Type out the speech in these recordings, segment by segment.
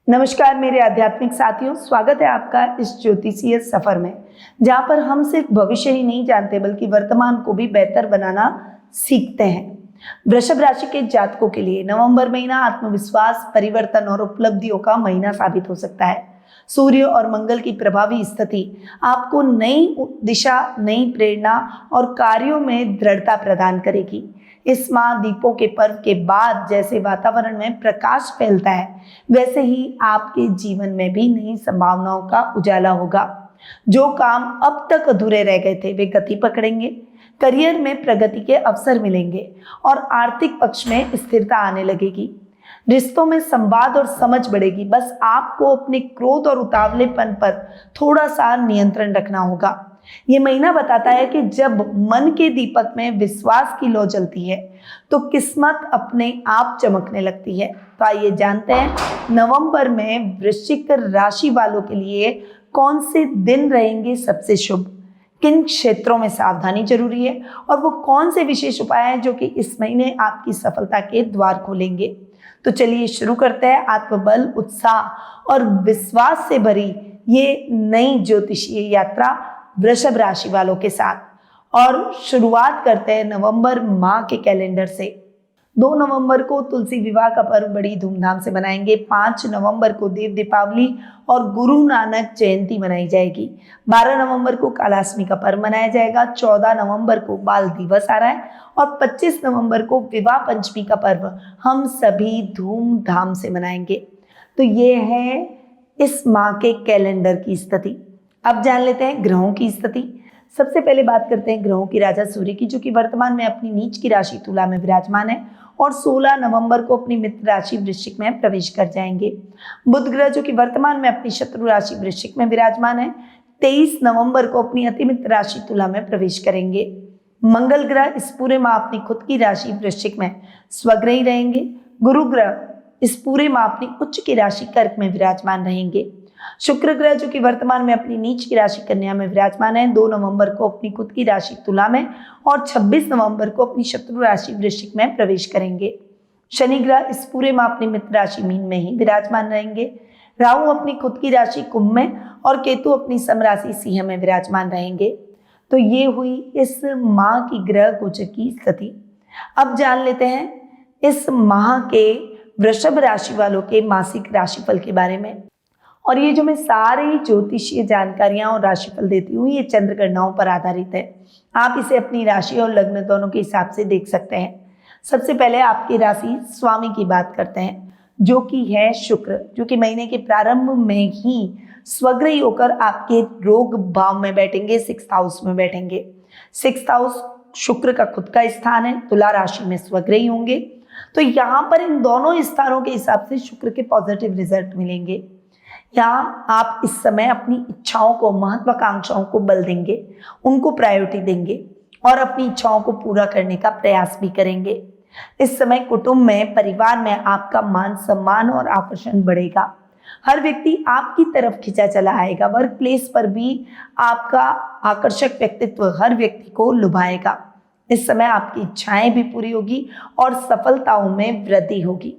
नमस्कार मेरे आध्यात्मिक साथियों, स्वागत है आपका इस ज्योतिषीय सफर में, जहां पर हम सिर्फ भविष्य ही नहीं जानते बल्कि वर्तमान को भी बेहतर बनाना सीखते हैं। वृषभ राशि के जातकों के लिए नवंबर महीना आत्मविश्वास, परिवर्तन और उपलब्धियों का महीना साबित हो सकता है। सूर्य और मंगल की प्रभावी स्थिति आपको नई दिशा, नई प्रेरणा और कार्यों में दृढ़ता प्रदान करेगी। इस माह दीपों के पर्व के बाद जैसे वातावरण में प्रकाश फैलता है, वैसे ही आपके जीवन में भी नई संभावनाओं का उजाला होगा। जो काम अब तक अधूरे रह गए थे वे गति पकड़ेंगे, करियर में प्रगति के अवसर मिलेंगे और आर्थिक पक्ष में स्थिरता आने लगेगी। रिश्तों में संवाद और समझ बढ़ेगी। बस आपको अपने क्रोध और उतावलेपन पर थोड़ा सा नियंत्रण रखना होगा। ये महीना बताता है कि जब मन के दीपक में विश्वास की लौ जलती है तो किस्मत अपने आप चमकने लगती है। तो आइए जानते हैं नवंबर में वृश्चिक राशि वालों के लिए कौन से दिन रहेंगे सबसे शुभ, किन क्षेत्रों में सावधानी जरूरी है और वो कौन से विशेष उपाय हैं जो कि इस महीने आपकी सफलता के द्वार खोलेंगे। तो चलिए शुरू करते हैं आत्मबल, उत्साह और विश्वास से भरी ये नई ज्योतिषीय यात्रा वृषभ राशि वालों के साथ। और शुरुआत करते हैं नवंबर माह के कैलेंडर से। 2 नवंबर को तुलसी विवाह का पर्व बड़ी धूमधाम से मनाएंगे। 5 नवंबर को देव दीपावली और गुरु नानक जयंती मनाई जाएगी। 12 नवंबर को कालाष्टमी का पर्व मनाया जाएगा। 14 नवंबर को बाल दिवस आ रहा है और 25 नवंबर को विवाह पंचमी का पर्व हम सभी धूमधाम से मनाएंगे। तो ये है इस माह के कैलेंडर की स्थिति। अब जान लेते हैं ग्रहों की स्थिति। सबसे पहले बात करते हैं ग्रहों की राजा सूर्य की, जो कि वर्तमान में अपनी नीच की राशि तुला में विराजमान है और 16 नवंबर को अपनी मित्र राशि वृश्चिक में प्रवेश कर जाएंगे। बुध ग्रह जो कि वर्तमान में अपनी शत्रु राशि वृश्चिक में विराजमान है, 23 नवंबर को अपनी अतिमित्र राशि तुला में प्रवेश करेंगे। मंगल ग्रह इस पूरे माह अपनी खुद की राशि वृश्चिक में स्वग्रही रहेंगे। गुरु ग्रह इस पूरे माह अपनी उच्च की राशि कर्क में विराजमान रहेंगे। शुक्र ग्रह जो कि वर्तमान में अपनी नीच की राशि कन्या में विराजमान है, 2 नवंबर को अपनी खुद की राशि तुला में और 26 नवंबर को अपनी शत्रु राशि वृश्चिक में प्रवेश करेंगे। शनि ग्रह इस पूरे माह अपनी मित्र राशि मीन में ही विराजमान रहेंगे। राहु अपनी खुद की राशि कुंभ में और केतु अपनी समराशि सिंह में विराजमान रहेंगे। तो ये हुई इस माह की ग्रह गोचर की स्थिति। अब जान लेते हैं इस माह के वृषभ राशि वालों के मासिक राशिफल के बारे में। और ये जो मैं सारी ज्योतिषीय जानकारियां और राशिफल देती हूँ, ये चंद्र गणनाओं पर आधारित है। आप इसे अपनी राशि और लग्न दोनों के हिसाब से देख सकते हैं। सबसे पहले आपकी राशि स्वामी की बात करते हैं, जो कि है शुक्र, जो कि महीने के प्रारंभ में ही स्वग्रही होकर आपके रोग भाव में बैठेंगे, 6th हाउस में बैठेंगे। 6th हाउस शुक्र का खुद का स्थान है, तुला राशि में स्वग्रही होंगे। तो यहाँ पर इन दोनों स्थानों के हिसाब से शुक्र के पॉजिटिव रिजल्ट मिलेंगे। यहाँ आप इस समय अपनी इच्छाओं को, महत्वाकांक्षाओं को बल देंगे, उनको प्रायोरिटी देंगे और अपनी इच्छाओं को पूरा करने का प्रयास भी करेंगे। इस समय कुटुंब में, परिवार में आपका मान सम्मान और आकर्षण बढ़ेगा। हर व्यक्ति आपकी तरफ खिंचा चला आएगा। वर्क प्लेस पर भी आपका आकर्षक व्यक्तित्व हर व्यक्ति को लुभाएगा। इस समय आपकी इच्छाएं भी पूरी होगी और सफलताओं में वृद्धि होगी।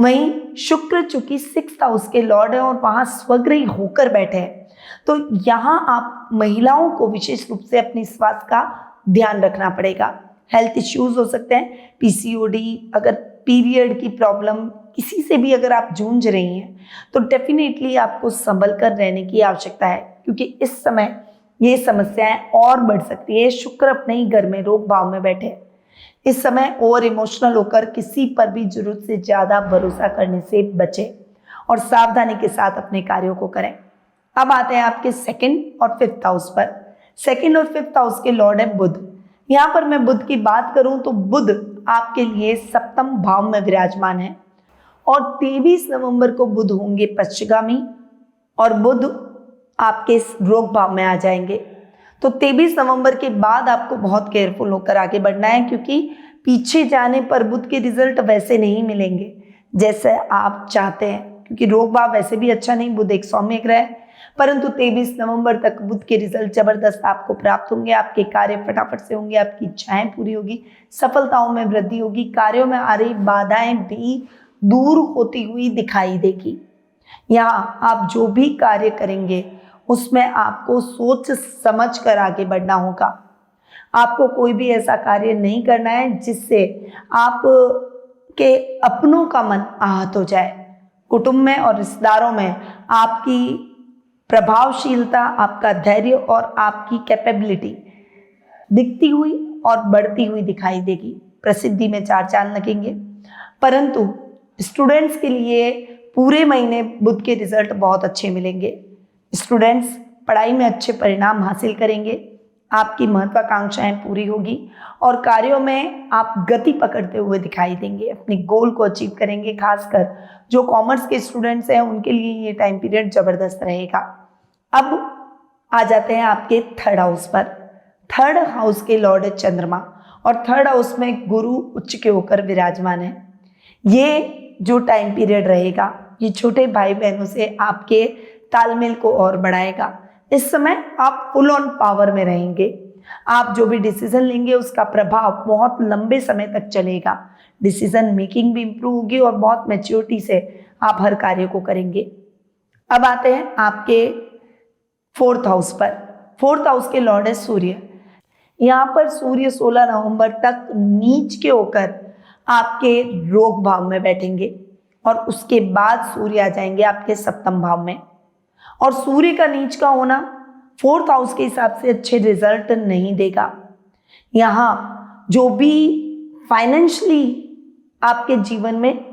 वहीं शुक्र चूंकि 6th हाउस के लॉर्ड है और वहां स्वग्रही होकर बैठे हैं, तो यहाँ आप महिलाओं को विशेष रूप से अपने स्वास्थ्य का ध्यान रखना पड़ेगा। हेल्थ इश्यूज हो सकते हैं, पीसीओडी, अगर पीरियड की प्रॉब्लम, किसी से भी अगर आप जूझ रही हैं तो डेफिनेटली आपको संभल कर रहने की आवश्यकता है, क्योंकि इस समय ये समस्याएं और बढ़ सकती है। शुक्र अपने ही घर में रोग भाव में बैठे हैं। इस समय ओवर इमोशनल होकर किसी पर भी जरूरत से ज्यादा भरोसा करने से बचें और सावधानी के साथ अपने कार्यों को करें। अब आते हैं आपके 2nd और 5th हाउस पर। 2nd और 5th हाउस के लॉर्ड है बुध। यहाँ पर मैं बुध की बात करूं तो बुध आपके लिए 7th भाव में विराजमान है और 23 नवंबर को बुध होंगे पश्चिगामी और बुध आपके रोग भाव में आ जाएंगे। तो 23 नवंबर के बाद आपको बहुत केयरफुल होकर आगे बढ़ना है, क्योंकि पीछे जाने पर बुध के रिजल्ट वैसे नहीं मिलेंगे जैसे आप चाहते हैं, क्योंकि रोग भाव वैसे भी अच्छा नहीं, बुध एक सौम्य ग्रह है। परंतु 23 नवंबर तक बुध के रिजल्ट जबरदस्त आपको प्राप्त होंगे। आपके कार्य फटाफट से होंगे, आपकी इच्छाएं पूरी होगी, सफलताओं में वृद्धि होगी, कार्यों में आ रही बाधाएं भी दूर होती हुई दिखाई देगी। यहाँ आप जो भी कार्य करेंगे उसमें आपको सोच समझ कर आगे बढ़ना होगा। आपको कोई भी ऐसा कार्य नहीं करना है जिससे आप के अपनों का मन आहत हो जाए। कुटुंब में और रिश्तेदारों में आपकी प्रभावशीलता, आपका धैर्य और आपकी कैपेबिलिटी दिखती हुई और बढ़ती हुई दिखाई देगी। प्रसिद्धि में चार चांद लगेंगे। परंतु स्टूडेंट्स के लिए पूरे महीने बुध के रिजल्ट बहुत अच्छे मिलेंगे। स्टूडेंट्स पढ़ाई में अच्छे परिणाम हासिल करेंगे, आपकी महत्वाकांक्षाएं पूरी होगी और कार्यों में आप गति पकड़ते हुए दिखाई देंगे, अपने गोल को अचीव करेंगे। खासकर जो कॉमर्स के स्टूडेंट्स हैं उनके लिए ये टाइम पीरियड जबरदस्त रहेगा। अब आ जाते हैं आपके थर्ड हाउस पर। थर्ड हाउस के लॉर्ड है चंद्रमा और थर्ड हाउस में गुरु उच्च के होकर विराजमान है। ये जो टाइम पीरियड रहेगा ये छोटे भाई बहनों से आपके तालमेल को और बढ़ाएगा। इस समय आप फुल ऑन पावर में रहेंगे। आप जो भी डिसीजन लेंगे उसका प्रभाव बहुत लंबे समय तक चलेगा। डिसीजन मेकिंग भी इंप्रूव होगी और बहुत मैच्योरिटी से आप हर कार्य को करेंगे। अब आते हैं आपके फोर्थ हाउस पर। फोर्थ हाउस के लॉर्ड है सूर्य। यहाँ पर सूर्य 16 नवंबर तक नीच के होकर आपके रोग भाव में बैठेंगे और उसके बाद सूर्य आ जाएंगे आपके सप्तम भाव में। और सूर्य का नीच का होना फोर्थ हाउस के हिसाब से अच्छे रिजल्ट नहीं देगा। यहाँ जो भी फाइनेंशियली आपके जीवन में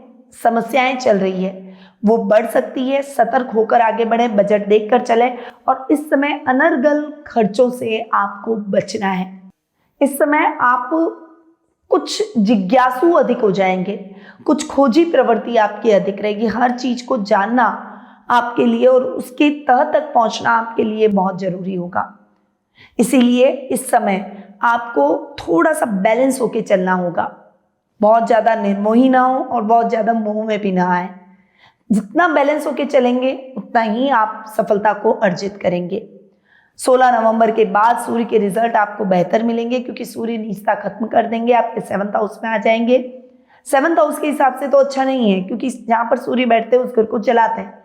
समस्याएं चल रही है वो बढ़ सकती है। सतर्क होकर आगे बढ़े, बजट देखकर चले और इस समय अनर्गल खर्चों से आपको बचना है। इस समय आप कुछ जिज्ञासु अधिक हो जाएंगे, कुछ खोजी प्रवृत्ति आपकी अधिक रहेगी। हर चीज को जानना आपके लिए और उसके तह तक पहुंचना आपके लिए बहुत जरूरी होगा। इसीलिए इस समय आपको थोड़ा सा बैलेंस होके चलना होगा। बहुत ज्यादा निर्मोही ना हो और बहुत ज्यादा मोह में भी ना आए। जितना बैलेंस होके चलेंगे उतना ही आप सफलता को अर्जित करेंगे। 16 नवंबर के बाद सूर्य के रिजल्ट आपको बेहतर मिलेंगे क्योंकि सूर्य नीचता खत्म कर देंगे, आपके 7th हाउस में आ जाएंगे। 7th हाउस के हिसाब से तो अच्छा नहीं है क्योंकि जहां पर सूर्य बैठते हैं उस घर को जलाते हैं,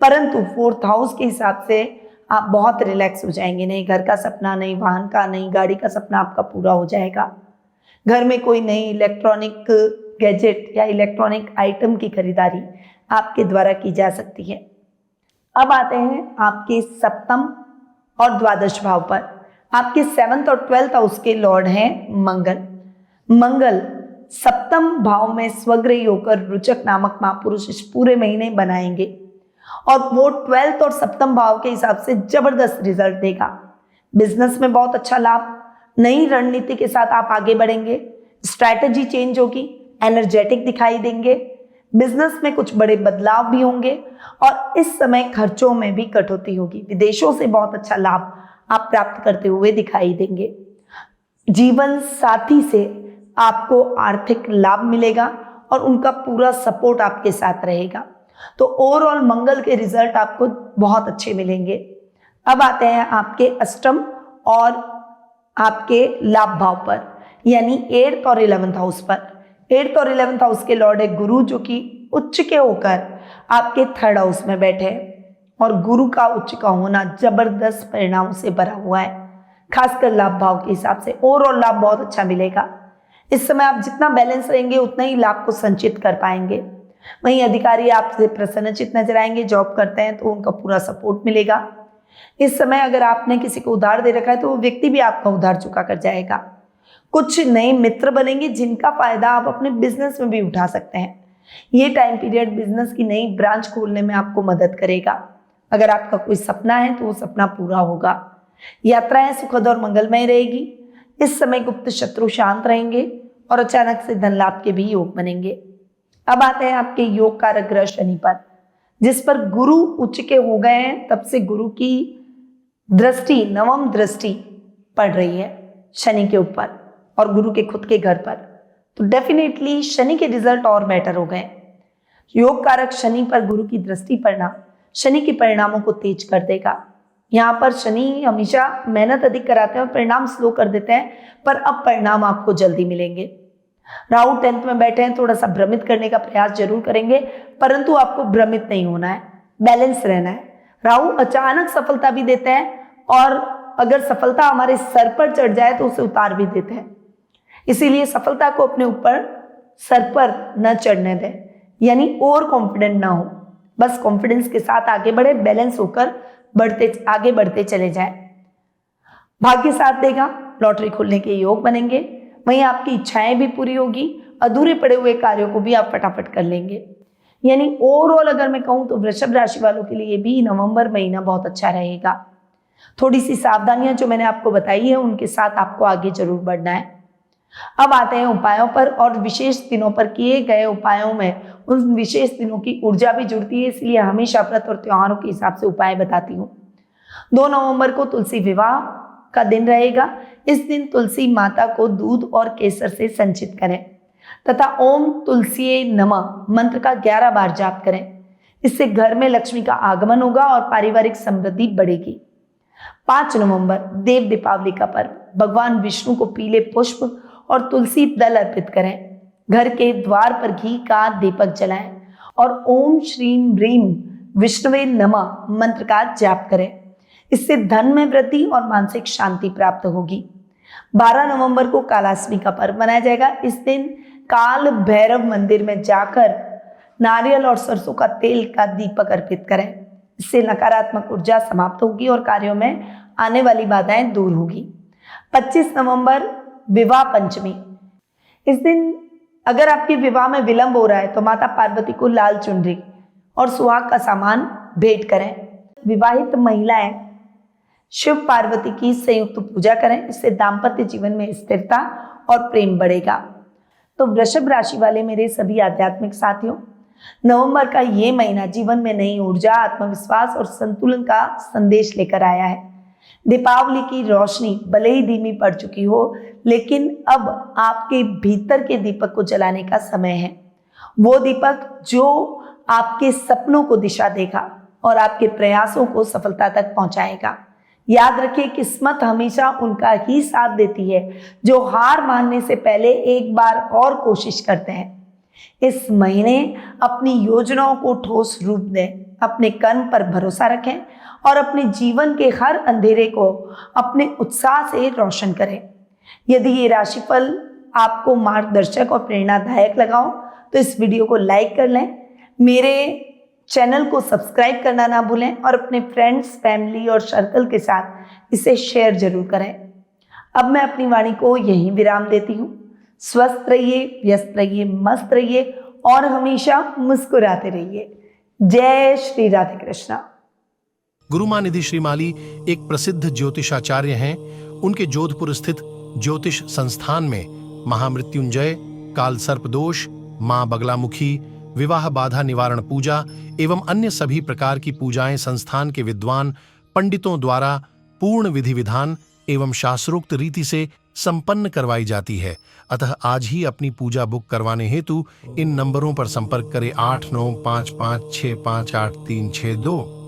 परंतु 4th हाउस के हिसाब से आप बहुत रिलैक्स हो जाएंगे। नई घर का सपना, नई वाहन का, नई गाड़ी का सपना आपका पूरा हो जाएगा। घर में कोई नई इलेक्ट्रॉनिक गैजेट या इलेक्ट्रॉनिक आइटम की खरीदारी आपके द्वारा की जा सकती है। अब आते हैं आपके सप्तम और द्वादश भाव पर। आपके 7th और 12th हाउस के लॉर्ड हैं मंगल। मंगल सप्तम भाव में स्वग्रही होकर रुचक नामक महापुरुष इस पूरे महीने बनाएंगे और वो 12th और सप्तम भाव के हिसाब से जबरदस्त रिजल्ट देगा। बिजनेस में बहुत अच्छा लाभ, नई रणनीति के साथ आप आगे बढ़ेंगे, स्ट्रैटेजी चेंज होगी, एनर्जेटिक दिखाई देंगे। बिजनेस में कुछ बड़े बदलाव भी होंगे और इस समय खर्चों में भी कटौती होगी। विदेशों से बहुत अच्छा लाभ आप प्राप्त करते हुए दिखाई देंगे। जीवन साथी से आपको आर्थिक लाभ मिलेगा और उनका पूरा सपोर्ट आपके साथ रहेगा। तो ओवरऑल मंगल के रिजल्ट आपको बहुत अच्छे मिलेंगे। अब आते हैं आपके अष्टम और आपके लाभ भाव पर, यानी 8th और 11th हाउस पर। 8th और 11th हाउस के लॉर्ड है गुरु, जो कि उच्च के होकर आपके 3rd हाउस में बैठे हैं और गुरु का उच्च का होना जबरदस्त परिणामों से भरा हुआ है। खासकर लाभ भाव के हिसाब से ओवरऑल लाभ बहुत अच्छा मिलेगा। इस समय आप जितना बैलेंस रहेंगे उतना ही लाभ को संचित कर पाएंगे। वहीं अधिकारी आपसे प्रसन्नचित नजर आएंगे। जॉब करते हैं तो उनका पूरा सपोर्ट मिलेगा। इस समय अगर आपने किसी को उधार दे रखा है तो वो व्यक्ति भी आपका उधार चुका कर जाएगा। कुछ नए मित्र बनेंगे जिनका फायदा आप अपने बिजनेस में भी उठा सकते हैं। ये टाइम पीरियड बिजनेस की नई ब्रांच खोलने में आपको मदद करेगा। अगर आपका कोई सपना है तो वो सपना पूरा होगा। यात्राएं सुखद और मंगलमय रहेगी। इस समय गुप्त शत्रु शांत रहेंगे और अचानक से धन लाभ के भी योग बनेंगे। अब आते हैं आपके योग कारक ग्रह शनि पर, जिस पर गुरु उच्च के हो गए हैं। तब से गुरु की दृष्टि, नवम दृष्टि पड़ रही है शनि के ऊपर और गुरु के खुद के घर पर, तो डेफिनेटली शनि के रिजल्ट और बेटर हो गए। योग कारक शनि पर गुरु की दृष्टि पड़ना शनि के परिणामों को तेज कर देगा। यहाँ पर शनि हमेशा मेहनत अधिक कराते हैं और परिणाम स्लो कर देते हैं, पर अब परिणाम आपको जल्दी मिलेंगे। राहु 10th में बैठे हैं, थोड़ा सा भ्रमित करने का प्रयास जरूर करेंगे, परंतु आपको भ्रमित नहीं होना है। बैलेंस रहना है। राहु अचानक सफलता भी देते हैं और अगर सफलता हमारे सर पर चढ़ जाए तो उसे उतार भी देते हैं। इसीलिए सफलता को अपने ऊपर सर पर न चढ़ने दें, यानी ओवर कॉन्फिडेंट ना हो, बस कॉन्फिडेंस के साथ आगे बढ़े, बैलेंस होकर आगे बढ़ते चले जाएं। भाग्य साथ देगा, लॉटरी खुलने के योग बनेंगे, वहीं आपकी इच्छाएं भी पूरी होगी, अधूरे पड़े हुए कार्यों को भी आप फटाफट कर लेंगे। यानी ओवरऑल अगर मैं कहूं तो वृषभ राशि वालों के लिए भी नवंबर महीना बहुत अच्छा रहेगा। थोड़ी सी सावधानियां जो मैंने आपको बताई है उनके साथ आपको आगे जरूर बढ़ना है। अब आते हैं उपायों पर, और विशेष दिनों पर किए गए उपायों में उन विशेष दिनों की ऊर्जा भी जुड़ती है, इसलिए हमेशा व्रत और त्योहारों के हिसाब से उपाय बताती हूँ। 2 नवंबर को तुलसी विवाह का दिन रहेगा। इस दिन तुलसी माता को दूध और केसर से संचित करें तथा ओम तुलसी नमः मंत्र का 11 बार जाप करें। इससे घर में लक्ष्मी का आगमन होगा और पारिवारिक समृद्धि बढ़ेगी। 5 नवंबर देव दीपावली का पर्व, भगवान विष्णु को पीले पुष्प और तुलसी दल अर्पित करें। घर के द्वार पर घी का दीपक जलाएं और ओम श्रीम ह्रीम विष्णुवे नमः मंत्र का जाप करें। इससे धन में वृद्धि और मानसिक शांति प्राप्त होगी। 12 नवंबर को कालाष्टमी का पर्व मनाया जाएगा। इस दिन काल भैरव मंदिर में जाकर नारियल और सरसों का तेल का दीपक अर्पित करें। इससे नकारात्मक ऊर्जा समाप्त होगी और कार्यों में आने वाली बाधाएं दूर होगी। 25 नवंबर विवाह पंचमी। इस दिन अगर आपके विवाह में विलंब हो रहा है तो माता पार्वती को लाल चुनरी और सुहाग का सामान भेंट करें। विवाहित महिलाएं शिव पार्वती की संयुक्त पूजा करें, इससे दाम्पत्य जीवन में स्थिरता और प्रेम बढ़ेगा। तो वृषभ राशि वाले मेरे सभी आध्यात्मिक साथियों, नवंबर का ये महीना जीवन में नई ऊर्जा, आत्मविश्वास और संतुलन का संदेश लेकर आया है। दीपावली की रोशनी भले ही धीमी पड़ चुकी हो, लेकिन अब आपके भीतर के दीपक को जलाने का समय है। वो दीपक जो आपके सपनों को दिशा देगा और आपके प्रयासों को सफलता तक पहुंचाएगा। याद रखिए, किस्मत हमेशा उनका ही साथ देती है जो हार मानने से पहले एक बार और कोशिश करते हैं। इस महीने अपनी योजनाओं को ठोस रूप दें, अपने कर्म पर भरोसा रखें और अपने जीवन के हर अंधेरे को अपने उत्साह से रोशन करें। यदि ये राशिफल आपको मार्गदर्शक और प्रेरणादायक लगा हो तो इस वीडियो को लाइक कर लें, मेरे चैनल को सब्सक्राइब करना ना भूलें और अपने फ्रेंड्स, फैमिली और सर्कल के साथ इसे शेयर जरूर करें। अब मैं अपनी वाणी को यहीं विराम देती हूँ। स्वस्थ रहिए, व्यस्त रहिए, मस्त रहिए और हमेशा मुस्कुराते रहिए। जय श्री राधे कृष्णा। गुरुमां निधि श्रीमाली एक प्रसिद्ध ज्योतिषाचार्य हैं। उनके जोधपुर स्थित ज्योतिष संस्थान में महामृत्युंजय, काल सर्प दोष, मां बगलामुखी, विवाह बाधा निवारण पूजा एवं अन्य सभी प्रकार की पूजाएं संस्थान के विद्वान पंडितों द्वारा पूर्ण विधि विधान एवं शास्त्रोक्त रीति से संपन्न करवाई जाती है। अतः आज ही अपनी पूजा बुक करवाने हेतु इन नंबरों पर संपर्क करें 8955658362।